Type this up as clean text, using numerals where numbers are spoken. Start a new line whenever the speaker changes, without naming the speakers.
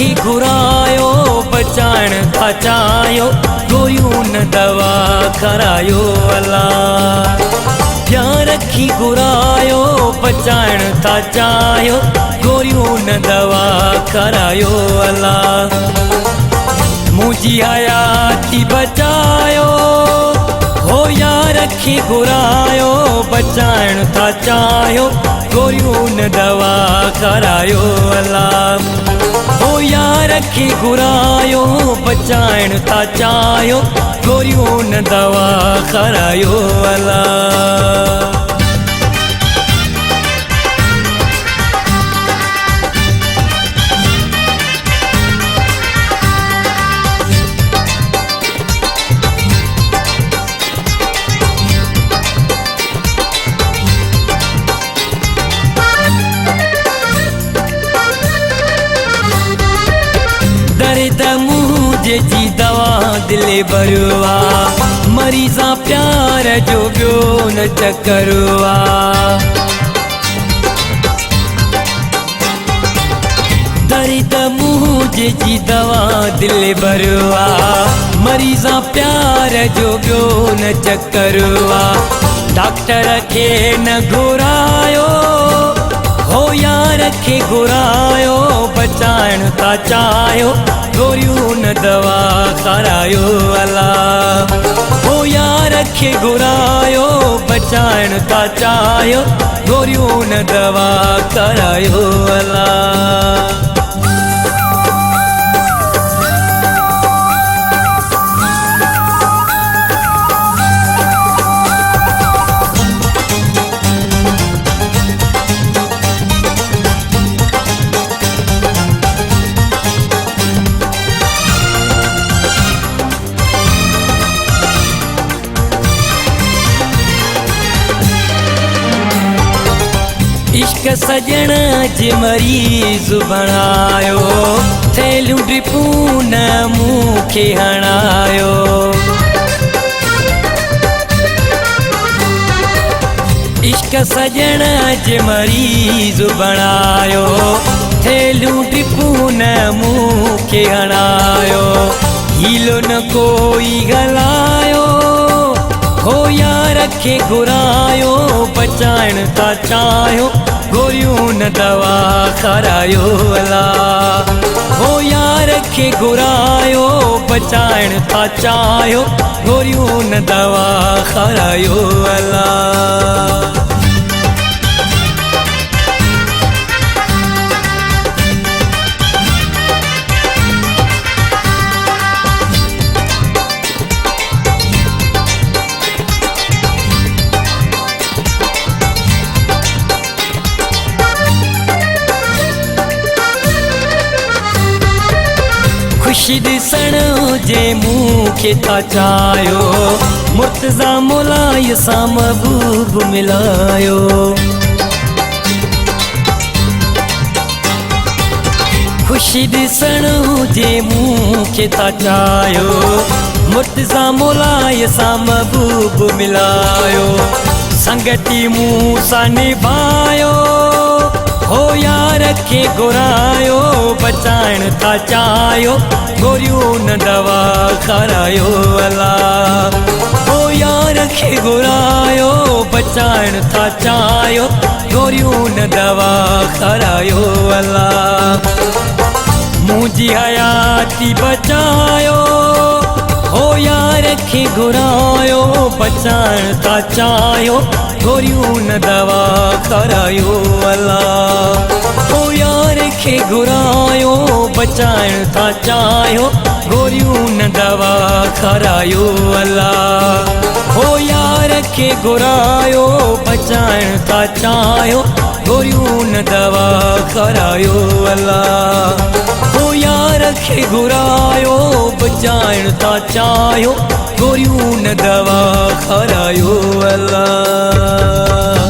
रखी घुरायो बचाइण था चाहियो गोरियूं न दवा करायो अल्लाह। ध्यान रखी घुरायो बचाइण था चाहियो गोरियूं न दवा करायो अल्लाह। मुझी हयाती बचायो हो यार रखी घुरायो बचाइण था चाहियो गोरियूं न दवा करायो अल्लाह। हो यार रखी घुरायो बचाइण था चाहियो गोरियूं न दवा करायो अल्लाह। दर्द मुझे जी दवा दिले बरवा मरीजा प्यार जो ब्यो न चकरवा। दर्द मुझे जी दवा दिले बरवा मरीजा प्यार जो ब्यो न चकरवा। डॉक्टर के न घुरायो हो यार के घुरायो बचाइण था चाहियो गोरियूं न दवा करायो अल्लाह। हो यार के घुरायो बचाइण था चाहियो गोरियूं न दवा करायो अल्लाह। इश्क सजण जे मरीज़ बणायो थैलियूं ड्रिपूं न मूंखे हणायो। इश्क सजण जे मरीज़ बणायो थैलियूं ड्रिपूं न मूंखे हणायो। हीलो न कोई गलायो हो यार के घुरायो बचाइण था चाहियो गोरियूं न दवा करायो अल्लाह। हो यार के घुरायो बचाइण था चाहियो गोरियूं न दवा करायो अल्लाह। खुशी ॾिसण जे मूंखे था चाहियो मुर्तज़ा मौलाय सां महबूब मिलायो। खुशी ॾिसण जे मूंखे था चाहियो मुर्तज़ा मौलाय सां महबूब मिलायो। संगती मूं सां निभायो हो यार के घुरायो बचाइण था चाहियो गोरियूं न दवा करायो अल्लाह। हो यार के घुरायो बचाइण था चाहियो गोरियूं न दवा करायो अल्लाह। मुझी हयाती बचायो हो यार के घुरायो बचाइण था चाहियो गोरियूं न दवा करायो अल्लाह। हो यार के घुरायो बचाइण था चाहियो गोरियूं न दवा करायो अल्लाह। हो यार के घुरायो बचाइण था चाहियो गोरियूं न दवा करायो अल्लाह। हो यार के घुरायो बचाइण था चाहियो गोरियूं न दवा करायो अल्लाह।